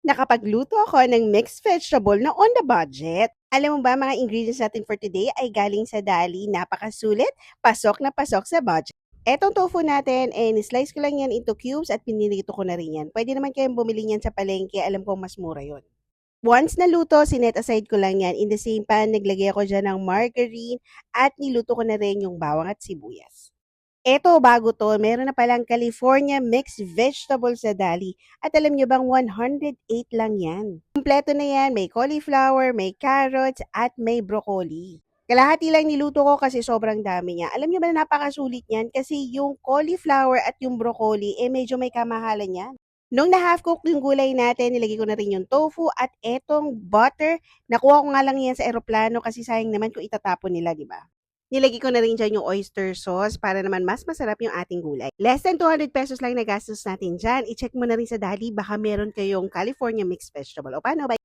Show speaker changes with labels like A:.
A: Nakapagluto ako ng mixed vegetable na on the budget. Alam mo ba, mga ingredients natin for today ay galing sa Dali. Napakasulit, pasok na pasok sa budget. Etong tofu natin, slice ko lang yan into cubes at pinirito ko na rin yan. Pwede naman kayong bumili niyan sa palengke, alam kong mas mura yon. Once naluto, sinet aside ko lang yan. In the same pan, naglagay ako dyan ng margarine at niluto ko na rin yung bawang at sibuyas. Eto, bago 'to, meron na palang California mixed vegetable sa Dali. At alam niyo bang 108 lang 'yan. Kumpleto na 'yan, may cauliflower, may carrots, at may broccoli. Kalahati lang niluto ko kasi sobrang dami niya. Alam niyo ba na napakasulit niyan kasi yung cauliflower at yung broccoli, medyo may kamahalan 'yan. Nung na-half cook yung gulay natin, nilagay ko na rin yung tofu at etong butter. Nakuha ko nga lang yan sa eroplano kasi sayang naman kung itatapon nila, di ba? Nilagay ko na rin dyan yung oyster sauce para naman mas masarap yung ating gulay. Less than 200 pesos lang na gastos natin dyan. I-check mo na rin sa Dali, baka meron kayong California mixed vegetable. O paano ba?